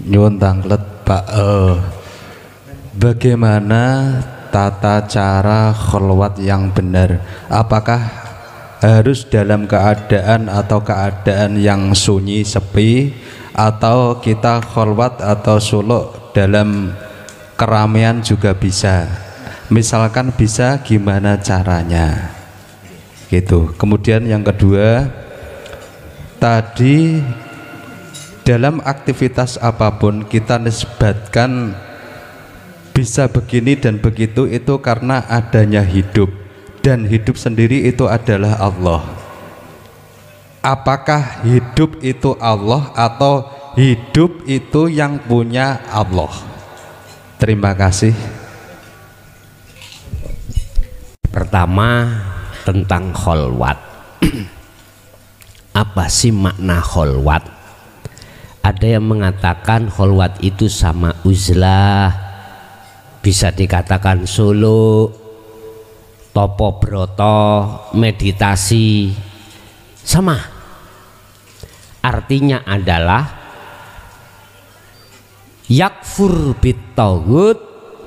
Nyuwun tanglet Pak, bagaimana tata cara kholwat yang benar? Apakah harus dalam keadaan atau keadaan yang sunyi sepi, atau kita kholwat atau suluk dalam keramaian juga bisa? Misalkan bisa, gimana caranya? Gitu. Kemudian yang kedua, tadi dalam aktivitas apapun kita nisbatkan bisa begini dan begitu, itu karena adanya hidup, dan hidup sendiri itu adalah Allah. Apakah hidup itu Allah atau hidup itu yang punya Allah? Terima kasih. Pertama, tentang kholwat. Apa sih makna kholwat? Ada yang mengatakan kholwat itu sama uzlah, bisa dikatakan solo, topo broto, meditasi, sama. Artinya adalah yakfur bitaghut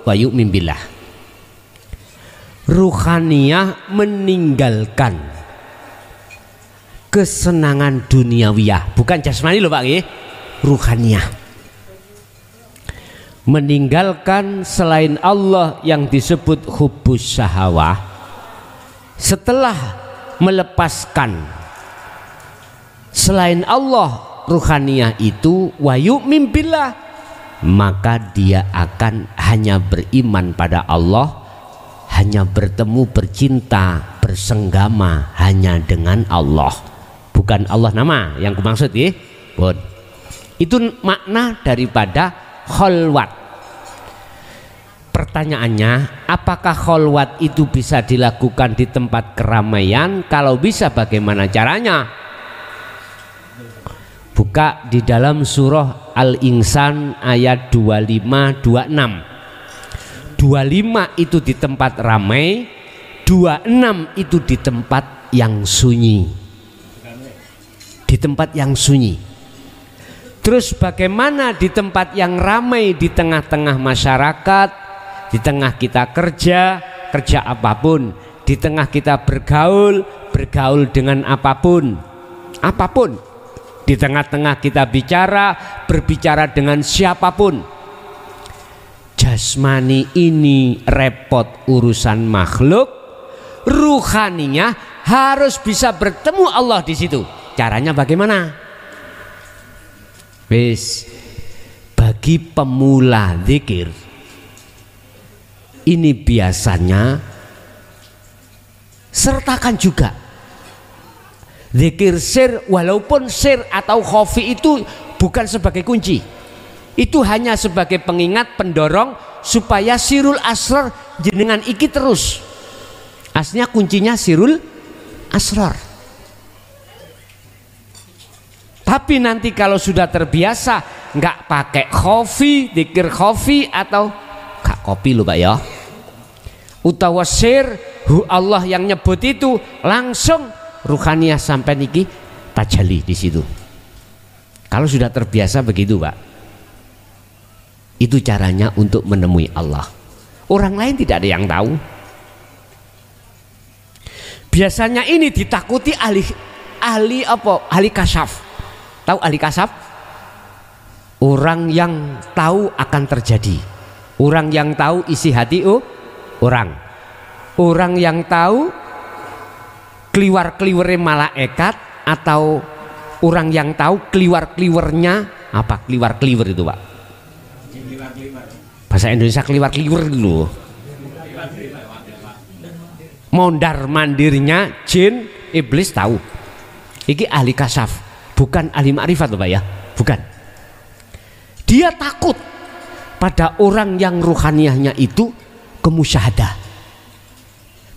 wa yu'min billah. Ruhaniyah meninggalkan kesenangan duniawiyah, bukan jasmani loh Pak nggih. Ruhaniyah meninggalkan selain Allah yang disebut hubbus syahawah. Setelah melepaskan selain Allah ruhaniyah itu, wa yu'min billah, maka dia akan hanya beriman pada Allah, hanya bertemu, bercinta, bersenggama hanya dengan Allah, bukan Allah nama yang kumaksud ya. Itu makna daripada kholwat. Pertanyaannya, apakah kholwat itu bisa dilakukan di tempat keramaian? Kalau bisa, bagaimana caranya? Buka di dalam surah Al-Insan ayat 25-26. 25 itu di tempat ramai, 26 itu di tempat yang sunyi. Di tempat yang sunyi. Terus bagaimana di tempat yang ramai, di tengah-tengah masyarakat, di tengah kita kerja apapun, di tengah kita bergaul dengan apapun, di tengah-tengah kita berbicara dengan siapapun. Jasmani ini repot urusan makhluk, ruhaninya harus bisa bertemu Allah di situ. Caranya bagaimana? Bagi pemula zikir ini biasanya sertakan juga zikir sir, walaupun sir atau khafi itu bukan sebagai kunci, itu hanya sebagai pengingat, pendorong supaya sirul asrar jenengan iki terus. Aslinya kuncinya sirul asrar. Tapi nanti kalau sudah terbiasa nggak pakai khafi, zikir khafi atau gak kopi loh Pak ya, utawa sir Allah yang nyebut itu, langsung ruhaniyah sampai niki tajali di situ. Kalau sudah terbiasa begitu Pak, itu caranya untuk menemui Allah. Orang lain tidak ada yang tahu. Biasanya ini ditakuti ahli kasyaf. Tahu ahli kasyaf? Orang yang tahu akan terjadi, orang yang tahu isi hati orang yang tahu kliwar-kliwere malaikat, atau orang yang tahu kliwar-kliwernya apa? Kliwar-kliwer itu Pak, bahasa Indonesia kliwar-kliwer dulu, mondar mandirnya jin iblis tahu. Iki ahli kasyaf, bukan ahli makrifat loh Pak ya, bukan. Dia takut pada orang yang ruhaniyahnya itu kemusyahadah.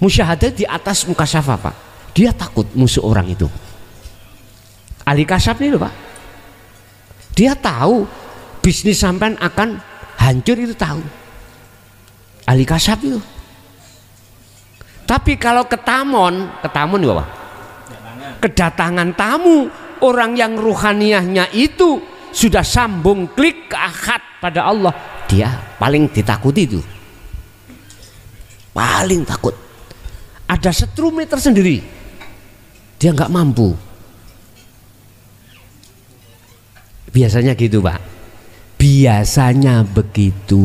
Musyahadah di atas mukasyafah Pak. Dia takut musuh orang itu. Ahli kasyaf ini loh Pak, dia tahu bisnis sampean akan hancur, itu tahu ahli kasyaf itu. Tapi kalau ketamon itu apa? Kedatangan tamu, orang yang ruhaniyahnya itu sudah sambung klik ke akad pada Allah, dia paling ditakuti itu. Paling takut. Ada setrumnya tersendiri. Dia nggak mampu. Biasanya gitu, Pak. Biasanya begitu.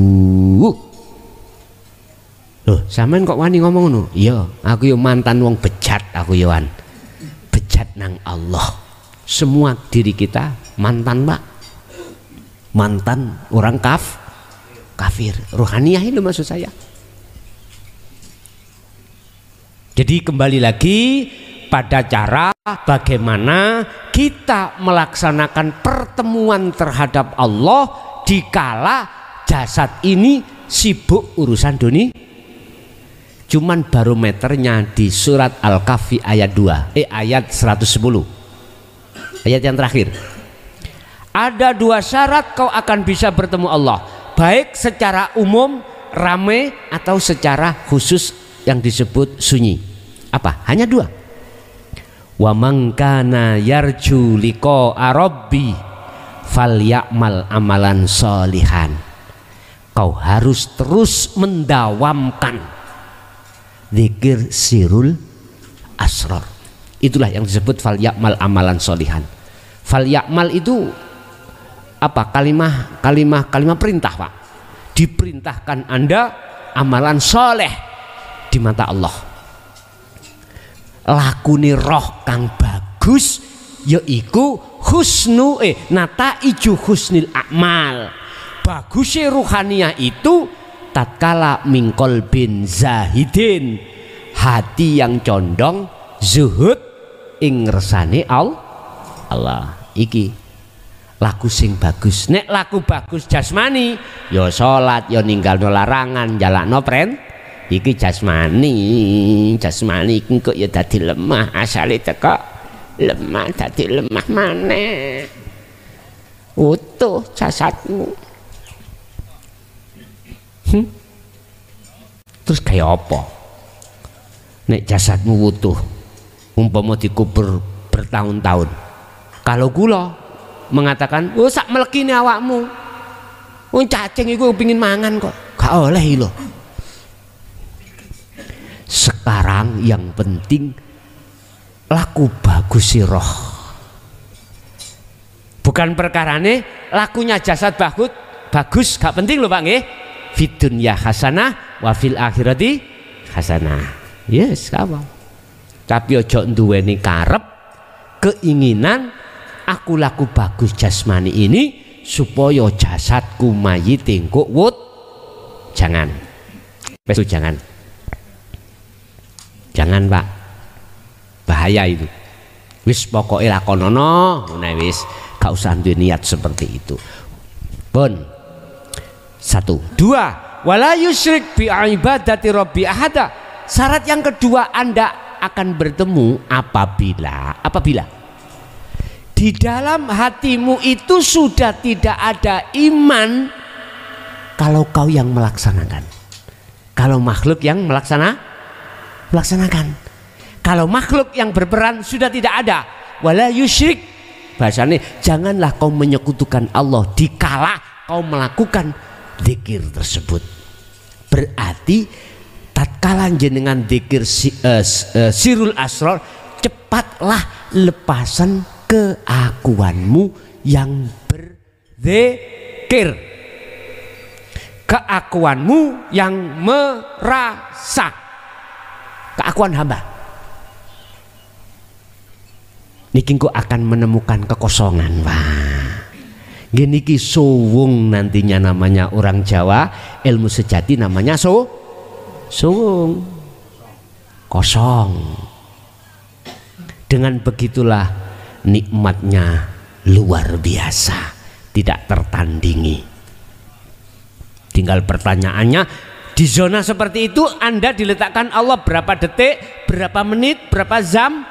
Loh, sampean kok wani ngomong ngono? Iya, aku yo mantan wong bejat, aku yo wan. Bejat nang Allah. Semua diri kita mantan, Pak. Mantan orang kafir. Ruhaniyah itu maksud saya. Jadi kembali lagi pada cara bagaimana kita melaksanakan pertemuan terhadap Allah dikala jasad ini sibuk urusan dunia. Cuman barometernya di surat Al-Kahfi ayat 110. Ayat yang terakhir. Ada 2 syarat kau akan bisa bertemu Allah, baik secara umum ramai atau secara khusus yang disebut sunyi. Apa? Hanya 2. Wa man kana yarju liqa'a rabbi falyamal amalan sholihan. Kau harus terus mendawamkan zikir sirul asrar. Itulah yang disebut falyamal amalan sholihan. Falyamal itu apa? Kalimah perintah, Pak. Diperintahkan Anda amalan soleh di mata Allah. Lakuni roh kang bagus yaiku nataiju husnil a'mal. Bagusnya ruhaniyah itu tatkala mingkol bin zahidin, hati yang condong zuhud ing ngersane Allah. Iki laku sing bagus. Nek laku bagus jasmani, ya salat, ya ninggalno larangan, jalakno iki jasmani engko ya dadi lemah, asale teko lemah dadi lemah maneh. Utuh jasadmu. Terus kayak apa? Nek jasadmu utuh, umpama dikubur bertahun-tahun. Kalau kula mengatakan, "Oh, sak melekine awakmu. Wong cacing iku pengin mangan kok." Gak oleh lho. Sekarang yang penting laku bagus si roh. Bukan perkarane lakunya jasad bagus gak penting lho Pak nggih. Fid dunya hasanah wa fil akhirati hasanah. Yes, kamu. Tapi ojo nduweni karep keinginan aku laku bagus jasmani ini supaya jasadku mayit engko wut. Jangan. Wis jangan. Jangan, Pak. Bahaya itu. Wis pokoke lakonono, ngene wis, gak usah duwe niat seperti itu. Pun 1, 2, wala yusyrik bi ibadati rabbi ahada. Syarat yang kedua, Anda akan bertemu apabila di dalam hatimu itu sudah tidak ada iman kalau kau yang melaksanakan. Kalau makhluk yang melaksanakan. Kalau makhluk yang berperan sudah tidak ada. Wala yusyrik. Bahasanya janganlah kau menyekutukan Allah dikala kau melakukan zikir tersebut. Berarti tatkala jenengan zikir sirul asrar, cepatlah lepasan keakuanmu yang berzikir, keakuanmu yang merasa, keakuan hamba. Niki kok akan menemukan kekosongan, Pak. Gini ki suwung nantinya namanya orang Jawa, ilmu sejati namanya suwung, kosong. Dengan begitulah nikmatnya luar biasa, tidak tertandingi. Tinggal pertanyaannya, di zona seperti itu Anda diletakkan Allah berapa detik, berapa menit, berapa jam,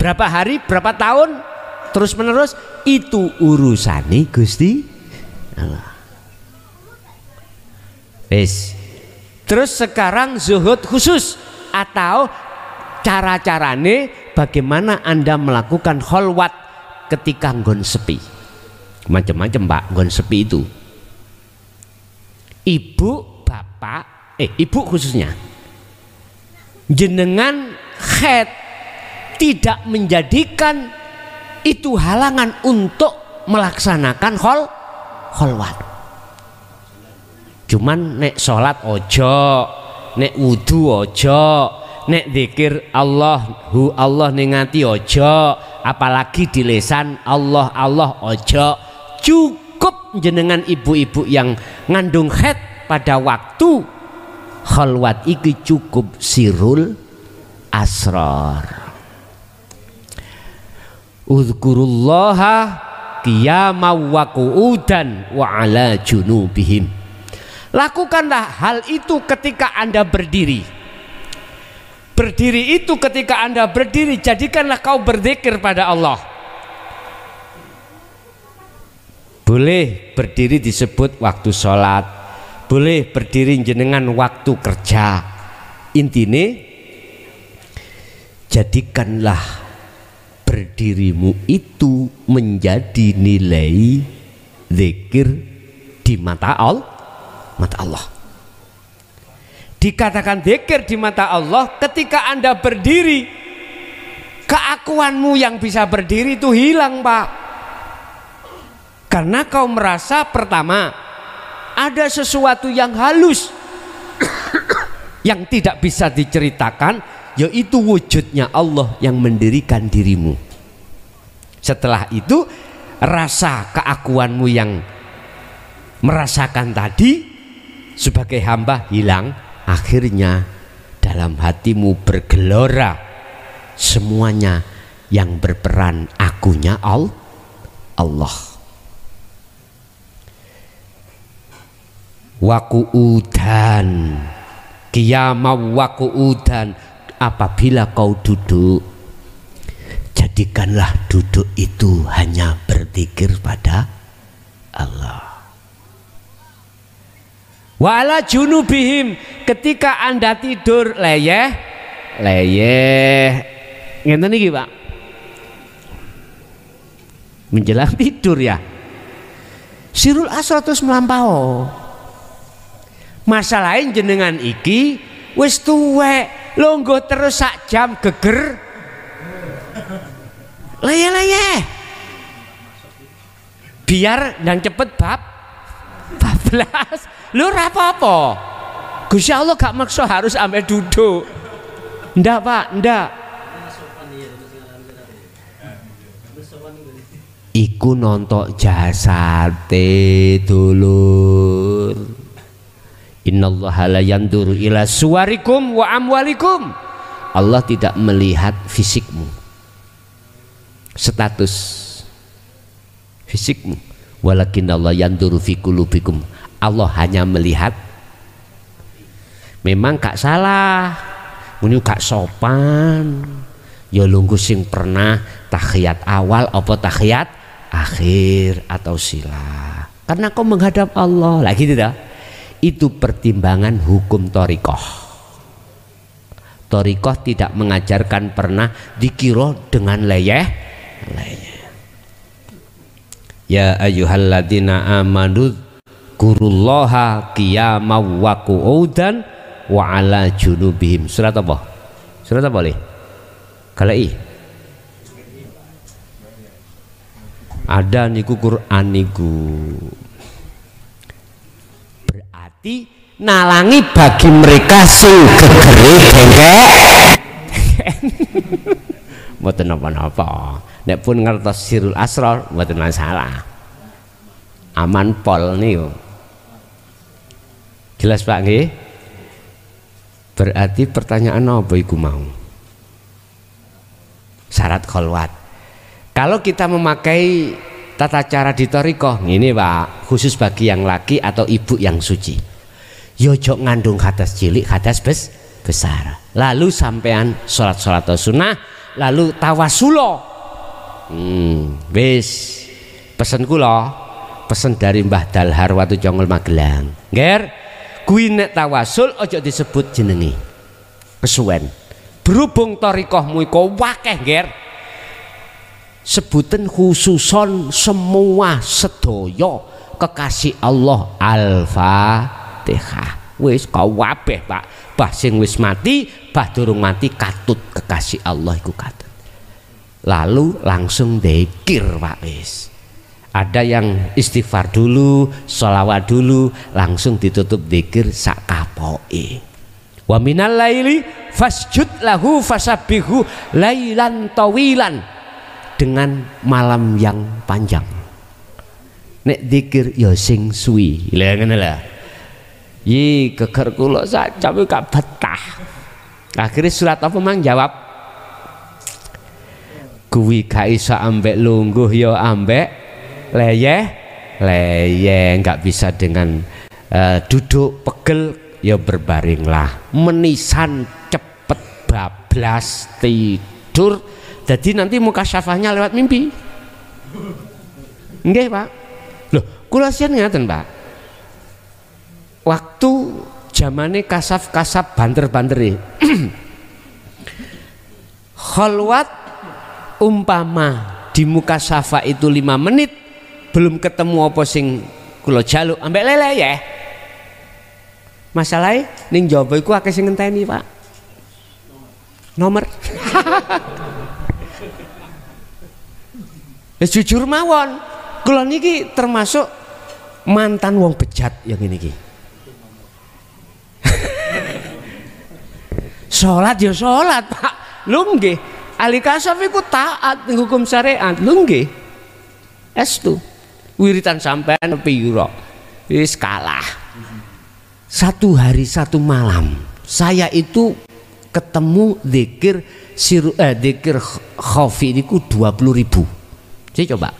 berapa hari, berapa tahun, terus menerus, itu urusane Gusti Allah. Terus sekarang zuhud khusus. atau cara-carane bagaimana Anda melakukan kholwat ketika nggon sepi. Macam-macam Pak nggon sepi itu. Ibu, bapak, ibu khususnya, jenengan khed tidak menjadikan itu halangan untuk melaksanakan kholwat. Cuman nek sholat ojo, nek wudu ojo, nek zikir Allahu Allah ningati ojo, apalagi di lisan Allah Allah ojo. Cukup jenengan ibu-ibu yang ngandung haid pada waktu khalwat iki cukup sirul asrar. Uzkurullaha qiyaman wa qu'udan wa ala junubihim. Lakukanlah hal itu ketika Anda berdiri. Berdiri itu ketika Anda berdiri, jadikanlah kau berzikir pada Allah. Boleh berdiri disebut waktu sholat, boleh berdiri jenengan waktu kerja. Intine jadikanlah berdirimu itu menjadi nilai zikir di mata Allah. Dikatakan zikir di mata Allah ketika Anda berdiri, keakuanmu yang bisa berdiri itu hilang Pak. Karena kau merasa pertama ada sesuatu yang halus yang tidak bisa diceritakan, yaitu wujudnya Allah yang mendirikan dirimu. Setelah itu rasa keakuanmu yang merasakan tadi sebagai hamba hilang. Akhirnya dalam hatimu bergelora semuanya yang berperan akunya Allah. Waku'udan qiyamah waku'udan, apabila kau duduk, jadikanlah duduk itu hanya berzikir pada Allah. Wa ala junubihim, ketika Anda tidur leyeh ngenten iki Pak, menjelang tidur ya, sirul asra terus melampau. Masalahin jenengan iki wis tuwek, longgo terus sak jam geger leyeh biar dan cepet bab 14. Lu ora apa-apa, Gusti Allah gak maksa harus sampai duduk. Ndak Pak, ndak. Iku nontok jasate dulur. Innallaha la yanduru ila suwarikum wa amwalikum. Allah tidak melihat fisikmu, status fisikmu. Walakin Allah yanduru fi qulubikum. Allah hanya melihat. Memang gak salah, ini gak sopan. Ya lungguh sing pernah tahiyat awal apa tahiyat akhir atau sila. Karena kau menghadap Allah. Lagi tidak? Itu pertimbangan hukum thariqah. Thariqah tidak mengajarkan pernah dikira dengan leyeh. Ya ayyuhalladzina amanu dzkurullaha qiyaman wa qu'udan wa ala junubihim. Surat apa? Surat apa boleh? Kalai. Ada niku Quran niku. Berarti nalangi bagi mereka sing gegere dengkek. Mboten napa-napa. Nek pun ngertos sirul asrar mboten masalah. Aman pol niku. Jelas Pak nggih? Berarti pertanyaan apa iku mau? Syarat kholwat. Kalau kita memakai tata cara di thariqah ini Pak, khusus bagi yang laki atau ibu yang suci, yo jok ngandung hadas cilik, hadas besar. Lalu sampean sholat sunnah, lalu tawasulo. Wis pesen kula, pesen dari Mbah Dalhar Watu Jongol Magelang. Nger, kuwi nek tawasul ojo disebut jenenge. kesuwen. Berhubung thariqahmu iku wakeh nger, sebutan khususon semua sedaya kekasih Allah Al-Fatihah. Wis kabeh Pak. Bah sing wis mati, bah durung mati katut kekasih Allah iku katut. Lalu langsung dzikir Pak wis. Ada yang istighfar dulu, sholawat dulu, langsung ditutup dzikir sak kapoke. Wa minal laili fasjud lahu fasabbihu lailan tawilan, dengan malam yang panjang. Nek dzikir ya sing suwi. Lha ngene lho. Yi geger kula sak jam gak betah. Akhirnya surat apa mang jawab? Kuwi gak iso ambek lungguh ya ambek leyeh, nggak bisa dengan duduk pegel ya berbaringlah, menisan cepet bablas tidur, jadi nanti muka syafahnya lewat mimpi. Nggih Pak. Loh, kula sian ngaten Pak. Waktu zamane kasaf-kasaf banter-banteri. Khalwat umpama di muka syafa itu 5 menit belum ketemu apa sing kula jaluk ambek lele ya. Masalahnya ning jaba iku akeh sing ngenteni Pak. Nomor. Ya jujur mawon, kula niki termasuk mantan wong bejat yang ini ki. Sholat ya sholat Pak, lho nggih. Ahli kasaf iku taat ning hukum syariat, lho nggih. Estu wiritan sampean piro wis kalah. 1 hari 1 malam saya itu ketemu dzikir dzikir khafi niku 20.000. Jadi coba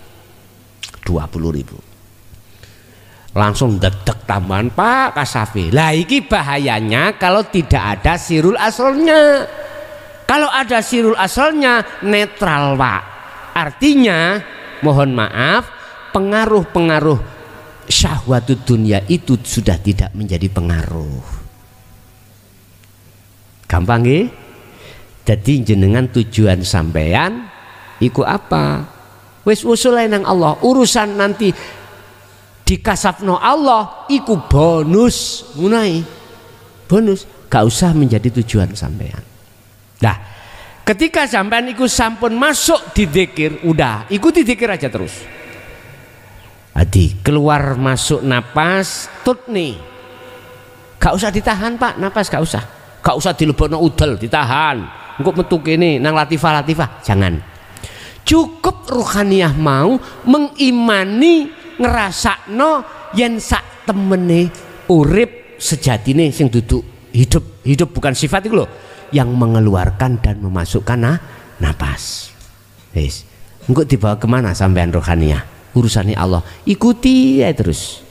20.000 langsung dedek tambahan Pak kasafi. Lah iki bahayanya kalau tidak ada sirul asalnya. Kalau ada sirul asalnya netral Pak. Artinya mohon maaf, pengaruh-pengaruh syahwatud dunia itu sudah tidak menjadi pengaruh. Gampang nggih? Jadi jenengan tujuan sampean iku apa? Wis usule nang Allah, urusan nanti dikasafno Allah iku bonus, munai bonus, gak usah menjadi tujuan sampean. Nah, ketika sampean iku sampun masuk di dzikir, udah ikuti dzikir aja terus. Adi keluar masuk napas tut nih, gak usah ditahan Pak, napas gak usah dilebokno udel ditahan, engko metu kene nang latifah jangan. Cukup ruhaniyah mau mengimani ngerasakno yen sak temene urip sejatine sing duduk hidup bukan sifat itu loh, yang mengeluarkan dan memasukkan napas. Wis engko dibawa kemana sampean rohaniyah, urusannya Allah, ikuti ya terus.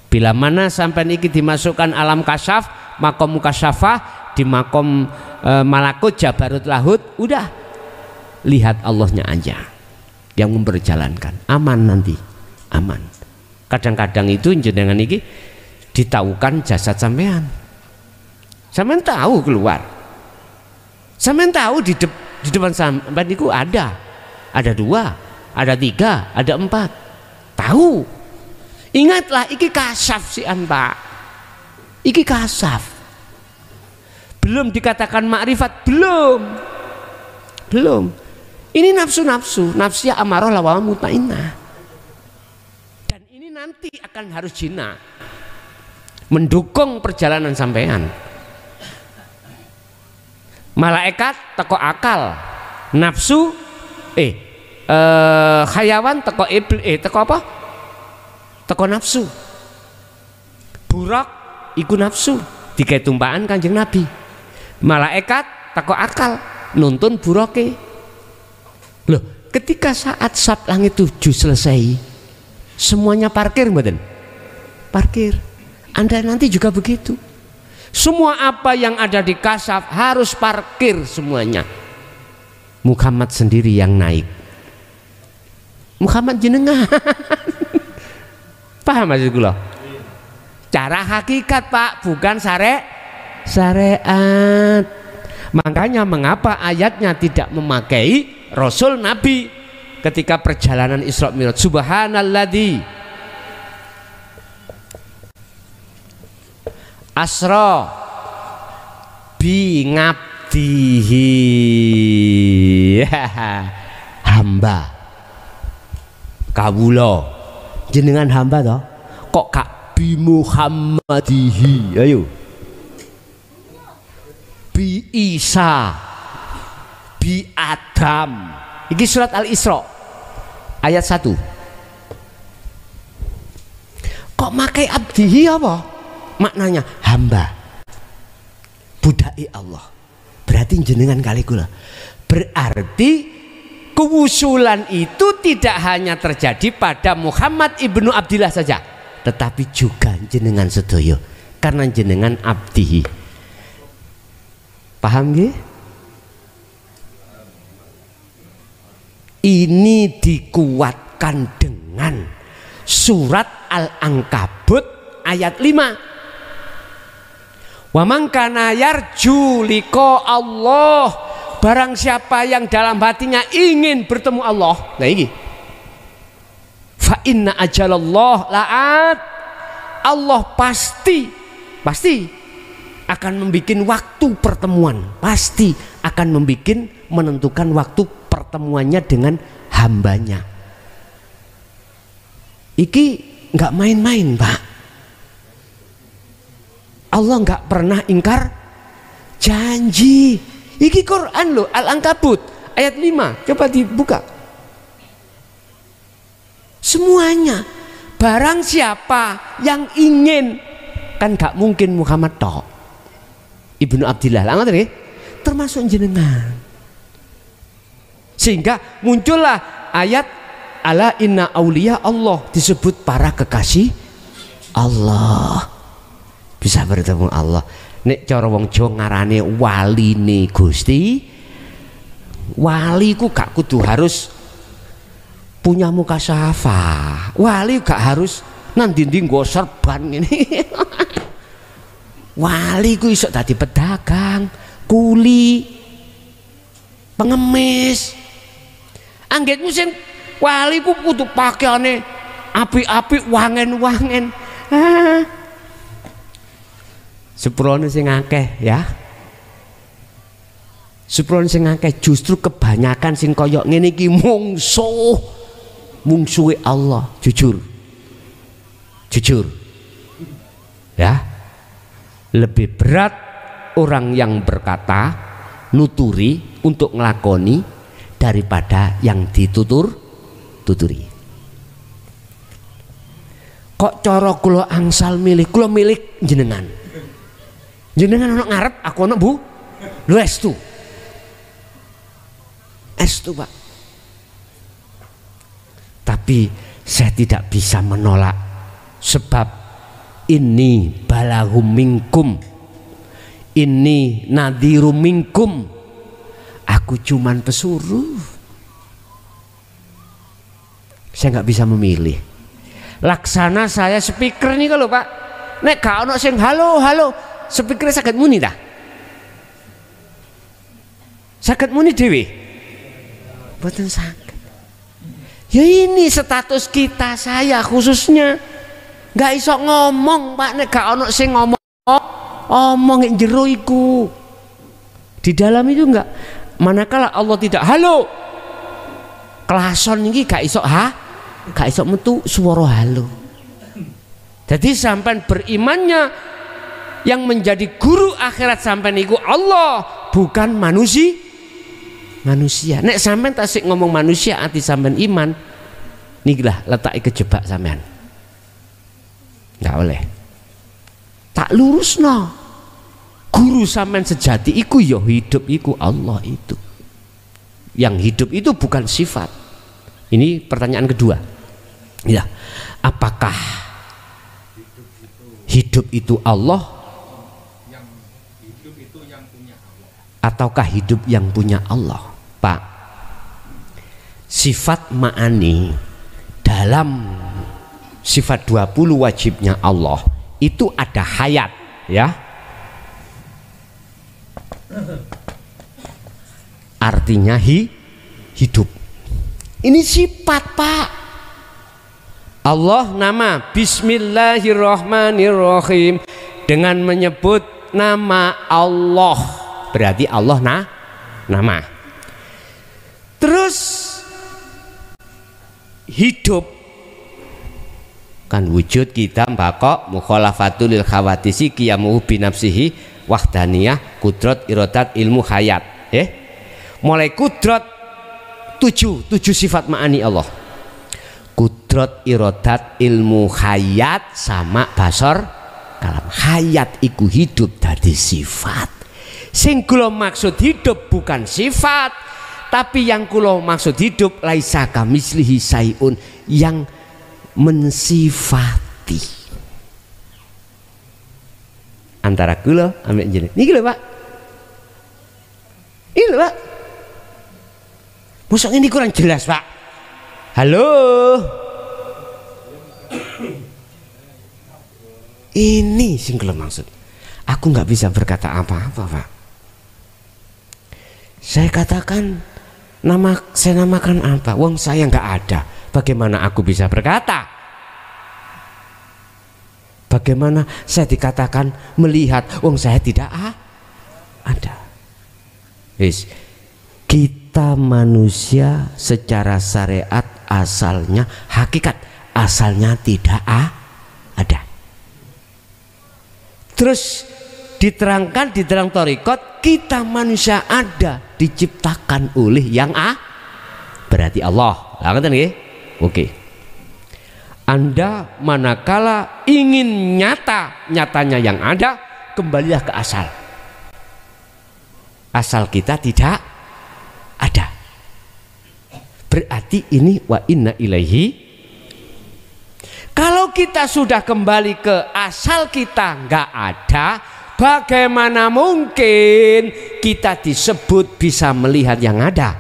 Bila mana sampean iki dimasukkan alam kasyaf, makom mukasyafah, di makom malakut jabarut lahut, udah lihat Allahnya aja yang memperjalankan, aman nanti. Aman. Kadang-kadang itu jenengan iki ditaukan jasad sampean. Sampean tahu keluar. Sampean tahu di depan sampean itu ada 2, ada 3, ada 4. Tahu. Ingatlah iki kasaf sian Pak. Iki kasaf. Belum dikatakan makrifat, belum. Ini nafsu, nafsiyah amarah lawamah mutmainnah. Nanti akan harus jina mendukung perjalanan sampean. Malaikat teko akal, nafsu hayawan teko iblis, teko apa? Teko nafsu. Burak iku nafsu, digawe tumpakan Kanjeng Nabi. Malaikat teko akal, nuntun burake. Loh, ketika saat sab langit 7 selesai, semuanya parkir mboten? Parkir. Anda nanti juga begitu. Semua apa yang ada di kasaf harus parkir semuanya. Muhammad sendiri yang naik. Muhammad jenengan. Paham maksud kula? Cara hakikat Pak, bukan syariat. Makanya mengapa ayatnya tidak memakai Rasul Nabi ketika perjalanan Isra Mi'raj. Subhanalladzi asra bi ngabdihi hamba kawula jenengan hamba toh kok kak bi Muhammadihi ayo bi Isa bi Adam iki surat Al-Isra ayat 1 kok makai abdihi apa maknanya hamba budai Allah berarti jenengan kali kula berarti kewusulan itu tidak hanya terjadi pada Muhammad ibnu Abdillah saja tetapi juga jenengan sedaya karena jenengan abdihi paham nggih? Ini dikuatkan dengan surat Al-Ankabut ayat 5 wa man kana yarju liqa Allah barang siapa yang dalam hatinya ingin bertemu Allah nah ini fa inna ajalallah la'at Allah pasti akan membuat waktu pertemuan pasti akan menentukan waktu pertemuannya dengan hambanya iki nggak main-main Pak Allah nggak pernah ingkar janji iki Quran loh Al-Ankabut ayat 5 coba dibuka semuanya barang siapa yang ingin kan gak mungkin Muhammad tok Ibnu Abdillah lah termasuk jenengan sehingga muncullah ayat ala inna auliya Allah disebut para kekasih Allah bisa bertemu Allah nek cara wong Jawa ngarane waline Gusti wali ku gak kudu harus punya muka syafah wali gak harus nanti nggo serban ngene wali ku iso dadi pedagang kuli pengemis angget musim wali ku kudu pakaiane apik-apik wangen-wangen seprone sing akeh ya seprone sing akeh justru kebanyakan sing koyok ngene iki mungsuhe Allah jujur ya lebih berat orang yang berkata nuturi untuk ngelakoni daripada yang dituturi kok cara kula angsal milih kula milik jenengan ono ngarep aku ono Bu lu estu Pak tapi saya tidak bisa menolak sebab ini balahum minkum ini nadhirum minkum aku cuman pesuruh saya nggak bisa memilih laksana saya speaker nih kalau Pak nek gak ono sing halo speaker saged muni ta saged muni dhewe mboten saged ya ini status kita saya khususnya nggak iso ngomong Pak nek gak ono sing ngomong ing jero iku di dalam itu enggak manakala Allah tidak halo kelason iki gak iso metu swara halo jadi sampean berimannya yang menjadi guru akhirat sampean niku Allah bukan manusia nek sampean tasik ngomong manusia ati sampean iman nikilah letak kejebak sampean nggak boleh tak lurus no guru sampean sejati iku ya hidup iku Allah itu yang hidup itu bukan sifat ini pertanyaan kedua ya apakah hidup itu Allah ataukah hidup yang punya Allah Pak sifat ma'ani dalam sifat 20 wajibnya Allah itu ada hayat ya artinya hidup. Ini sifat, Pak. Allah nama Bismillahirrahmanirrahim, dengan menyebut nama Allah berarti Allah nama. Terus hidup kan wujud kita mbako mukhalafatul lil khawatisi qiyamuhu binafsihi wahdaniyah kudrat iradat ilmu hayat. Mulai kudrat tujuh sifat ma'ani Allah. Kudrat iradat ilmu hayat sama basor kalam. Hayat iku hidup dadi sifat. Sing kula maksud hidup bukan sifat, tapi yang kula maksud hidup laisa kamislihi sayun, yang mensifati. Antara kula ambek jeneng. Niki lho, Pak. Ini lho, Pak. Mosok ini kurang jelas, Pak. Halo. Ini sing kula maksud. Aku nggak bisa berkata apa-apa, Pak. Saya katakan saya namakan apa? Wong saya nggak ada. Bagaimana aku bisa berkata? Bagaimana saya dikatakan melihat? Wong saya tidak ada. Kita manusia secara syariat asalnya, hakikat asalnya tidak ada. Terus diterangkan di dalam thariqat, kita manusia ada, diciptakan oleh yang berarti Allah. Ngerti nggih? Oke. Anda manakala ingin nyatanya yang ada, kembalilah ke asal. Asal kita tidak ada. Berarti ini wa inna ilaihi. Kalau kita sudah kembali ke asal kita nggak ada, bagaimana mungkin kita disebut bisa melihat yang ada?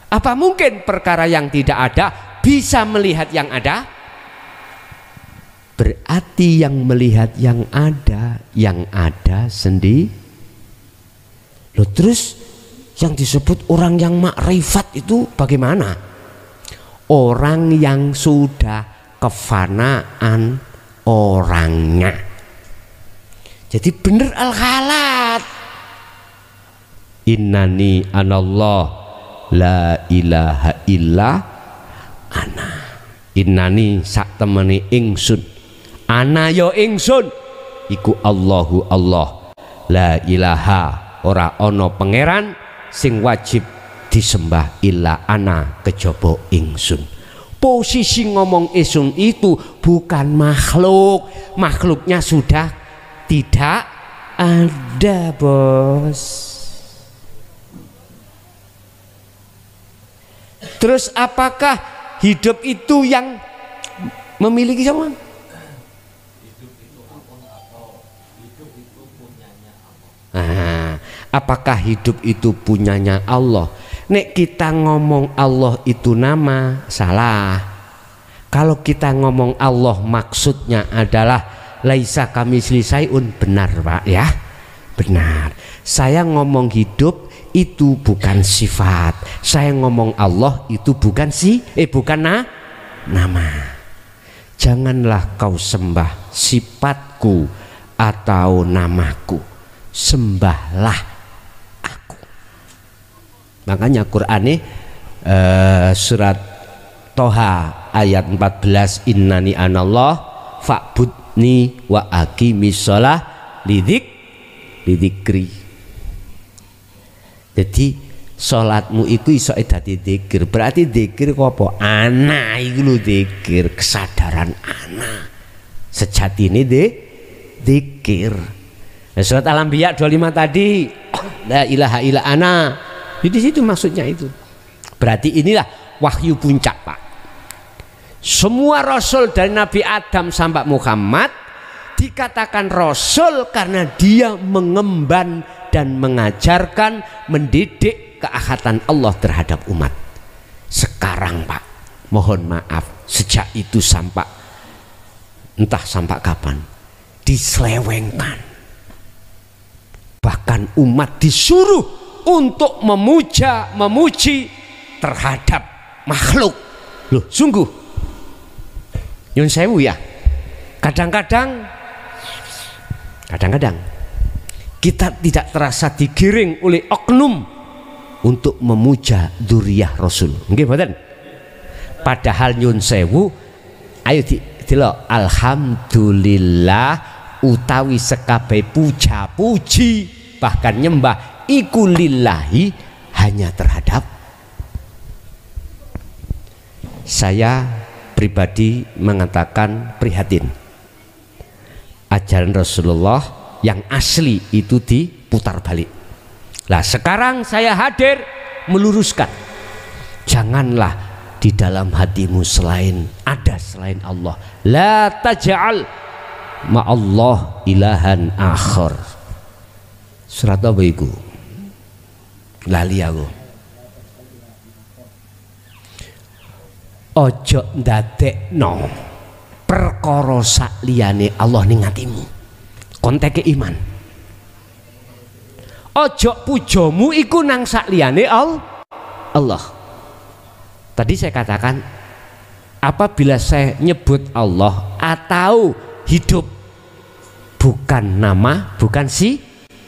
Apa mungkin perkara yang tidak ada bisa melihat yang ada? Berarti yang melihat yang ada sendiri. Loh, terus yang disebut orang yang makrifat itu bagaimana? Orang yang sudah kefanaan orangnya. Jadi bener al-khalat. Innani anallah la ilaha illa ana. Innani sak temene ingsun. Ana yo ingsun. Iku Allahu Allah. La ilaha, ora ono pangeran sing wajib disembah illa ana kejaba ingsun. Posisi ngomong ingsun itu bukan makhluk. Makhluknya sudah tidak ada, bos. Terus apakah hidup itu yang memiliki semua? Apakah hidup itu punyanya Allah? Nek kita ngomong Allah itu nama, salah. Kalau kita ngomong Allah maksudnya adalah laisa kamitsli syai'un, benar, Pak, ya? Benar. Saya ngomong hidup itu bukan sifat. Saya ngomong Allah itu bukan nama. Janganlah kau sembah sifatku atau namaku. Sembahlah aku. Makanya Quran ini surat Toha ayat 14, innani anallah fa'budni wa aqimis shalah lidzikri. Jadi salatmu itu iso dadi zikir. Berarti zikir kok apa? Ana iku lho zikir, kesadaran ana. Sejatine zikir. Surat Al-Anbiya 25 tadi, la ilaha illa ana. Di situ maksudnya itu. Berarti inilah wahyu puncak, Pak. Semua rasul dari Nabi Adam sampai Muhammad dikatakan rasul karena dia mengemban dan mengajarkan, mendidik keahatan Allah terhadap umat. Sekarang, Pak, mohon maaf, sejak itu sampai entah sampai kapan diselewengkan. Bahkan umat disuruh untuk memuja, memuji terhadap makhluk. Loh, sungguh nyun sewu ya, kadang-kadang kita tidak terasa digiring oleh oknum untuk memuja dzurriyyah Rasul. Nggih mboten? Padahal nyun sewu, ayo delok, alhamdulillah utawi sekabeh puja-puji bahkan nyembah iku lillahi hanya terhadap. Saya pribadi mengatakan prihatin, ajaran Rasulullah yang asli itu diputar balik. Lah sekarang saya hadir meluruskan, janganlah di dalam hatimu ada selain Allah. La taj'al ma'allah ilahan akhar. Surat apa iku? Lali aku. Ojo ndadekno perkara sak liyane Allah ning atimu. Konteke iman. Ojo pujomu iku nang sak liyane Allah. Tadi saya katakan, apabila saya nyebut Allah atau hidup, bukan nama, bukan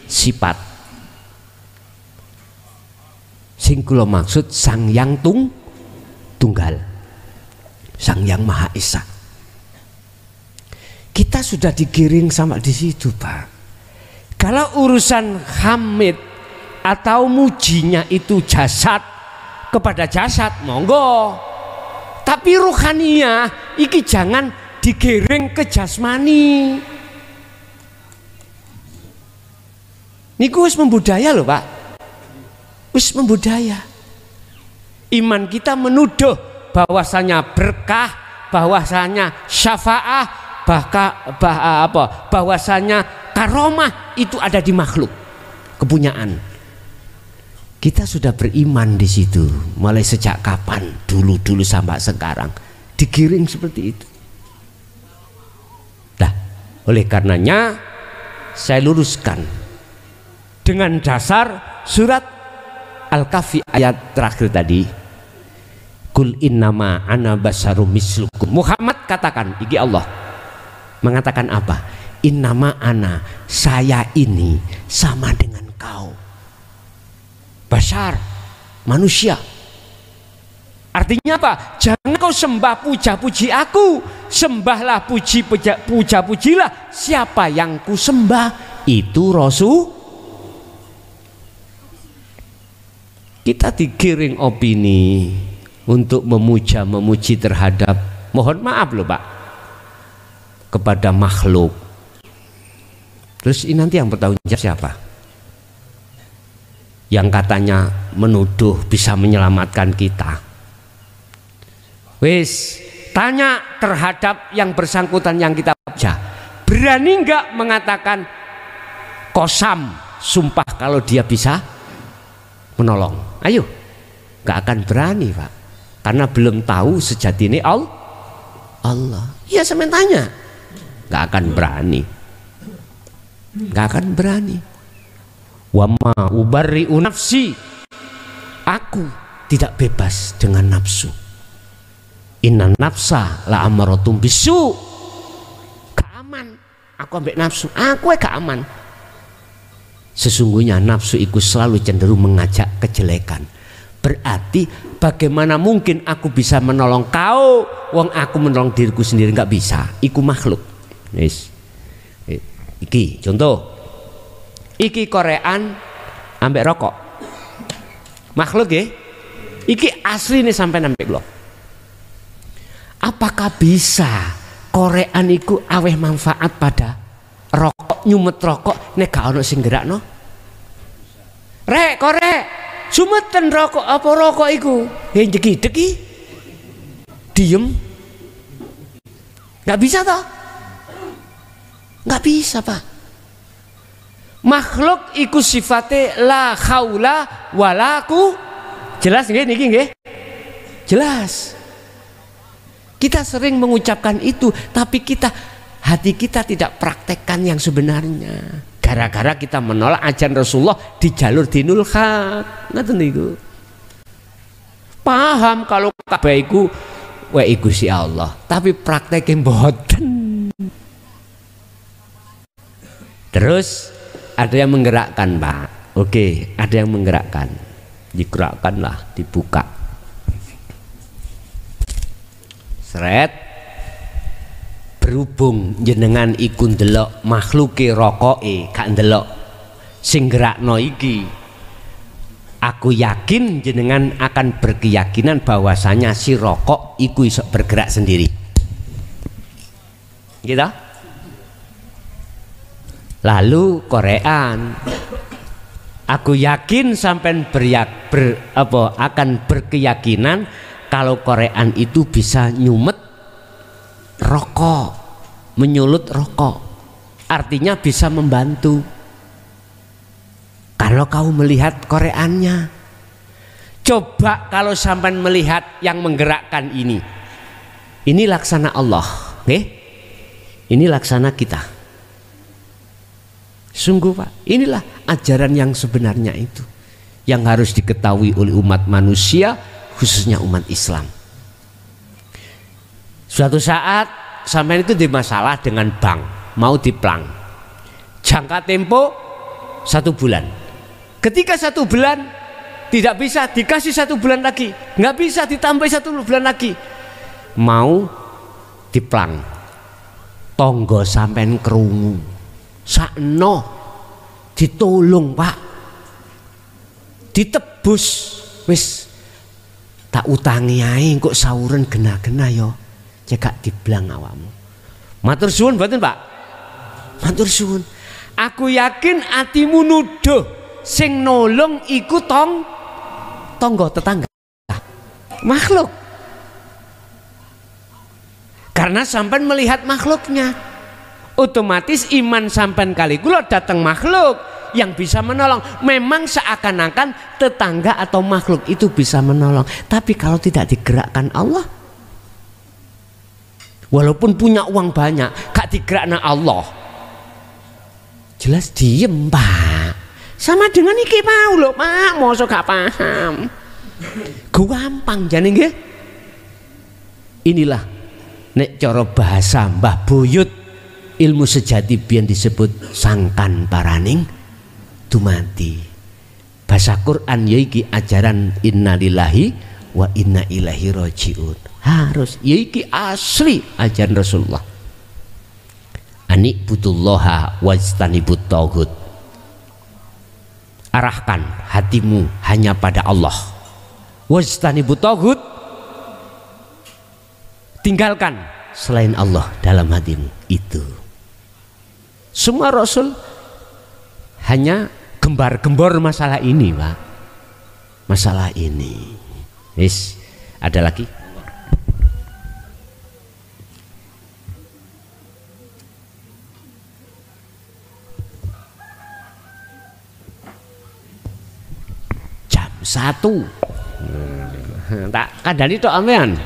sifat. Sing kula maksud Sang Yang Tunggal, Sang Yang Maha Esa. Kita sudah digiring sama di situ, Pak. Kalau urusan hamid atau mujinya itu jasad kepada jasad, monggo. Tapi ruhaniyah iki jangan digiring ke jasmani. Niku wis membudaya loh, Pak. Wis membudaya. Iman kita menuduh bahwasanya berkah, bahwasanya syafaah, bahwasanya karomah itu ada di makhluk, kepunyaan. Kita sudah beriman di situ mulai sejak kapan? Dulu sampai sekarang digiring seperti itu. Nah, oleh karenanya saya luruskan dengan dasar surat Al-Kahfi ayat terakhir tadi. Kul innama ana basarum mislukum. Muhammad katakan, iki Allah mengatakan apa? Innama ana, saya ini sama dengan kau. Basar, manusia. Artinya apa? Jangan kau sembah puja-puji aku, sembahlah puja-pujilah siapa yang ku sembah, itu Rasul. Kita digiring opini untuk memuji terhadap, mohon maaf loh Pak, kepada makhluk. Terus ini nanti yang bertanggung jawab siapa? Yang katanya menuduh bisa menyelamatkan kita. Wis, tanya terhadap yang bersangkutan yang kita puja. Berani nggak mengatakan kosam, sumpah kalau dia bisa menolong? Ayo, nggak akan berani Pak, karena belum tahu sejatinya Allah. Iya, saya tanya, nggak akan berani, nggak akan berani. Wama ubarri'u nafsi, aku tidak bebas dengan nafsu. Inna nafsa la amaratum bisu, gak aman aku ambek nafsu, aku gak aman. Sesungguhnya nafsu itu selalu cenderung mengajak kejelekan. Berarti bagaimana mungkin aku bisa menolong kau, wong aku menolong diriku sendiri nggak bisa. Iku makhluk. Yes. Iki contoh. Iki korean ambek rokok. Makhluk ya. Iki asli nih sampai ambek lo. Apakah bisa korean iku aweh manfaat pada rokok, nyumet rokok nek gak ono sing gerakno? Rek, korek, sumeten rokok apa rokok iku? Jeki-jeki. Diem. Gak bisa toh? Gak bisa Pak. Makhluk iku sifatnya la haula walaku. Jelas nggih niki nggih? Jelas. Kita sering mengucapkan itu, tapi hati kita tidak praktekkan yang sebenarnya. Gara-gara kita menolak ajaran Rasulullah di jalur dinul haq. Ngoten niku. Paham kalau kabeh iku wae Gusti Allah, tapi prakteknya mboten. Terus ada yang menggerakkan, Pak. Oke, ada yang menggerakkan. Digerakkanlah, dibuka. Seret. Berhubung jenengan iku ndelok makhluke rokoke gak ndelok sing gerakno iki. Aku yakin jenengan akan berkeyakinan bahwasanya si rokok iku iso bergerak sendiri. Gitu? Lalu Korean, aku yakin sampai akan berkeyakinan kalau Korean itu bisa nyumet rokok, menyulut rokok, artinya bisa membantu. Kalau kau melihat Koreannya, coba kalau sampai melihat yang menggerakkan ini laksana Allah, ini laksana kita. Sungguh Pak, inilah ajaran yang sebenarnya itu, yang harus diketahui oleh umat manusia, khususnya umat Islam. Suatu saat sampai itu di masalah dengan bank, mau diplang, jangka tempo 1 bulan. Ketika 1 bulan tidak bisa, dikasih 1 bulan lagi, nggak bisa ditambah 1 bulan lagi, mau diplang, tonggo sampean krungu, sakno ditolong Pak, ditebus, wis tak utangi ae kok sauren gena-gena yo, cekak diblang awakmu. Matur suwun mboten Pak? Matur suwun. Aku yakin atimu nuduh sing nolong iku tonggo tetangga, makhluk. Karena sampean melihat makhluknya, otomatis iman sampean kali kula datang makhluk yang bisa menolong. Memang seakan-akan tetangga atau makhluk itu bisa menolong, tapi kalau tidak digerakkan Allah, walaupun punya uang banyak, gak digerakkan Allah, jelas diem Pak. Sama dengan iki mau lho Pak, mosok gak paham. Gampang jane nggih. Inilah nek cara bahasa Mbah Buyut, ilmu sejati biyen disebut sangkan paraning dumati. Bahasa Quran yaiki ajaran innalillahi wa inna ilaihi rajiun. Harus yaiki asli ajaran Rasulullah. Anik butullaha wajtanibut tauhid. Arahkan hatimu hanya pada Allah. Wajtanibut tauhid, tinggalkan selain Allah dalam hatimu. Itu semua Rasul hanya gembar-gembor masalah ini Pak, masalah ini. Wis, ada lagi? Jam 1 tak kadali tok ampean.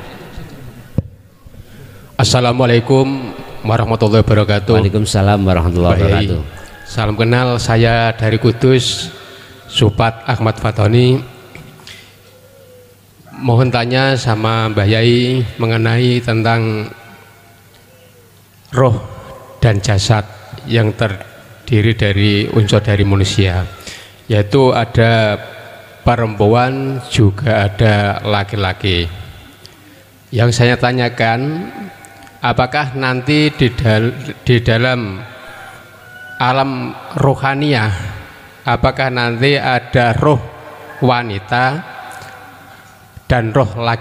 Assalamualaikum warahmatullahi wabarakatuh. Waalaikumsalam warahmatullahi wabarakatuh. Salam kenal, saya dari Kudus, Supat Ahmad Fatoni. Mohon tanya sama Mbah Yai mengenai tentang roh dan jasad yang terdiri dari unsur dari manusia, yaitu ada perempuan juga ada laki-laki. Yang saya tanyakan, apakah nanti di dalam alam rohaniah, apakah nanti ada roh wanita dan roh laki?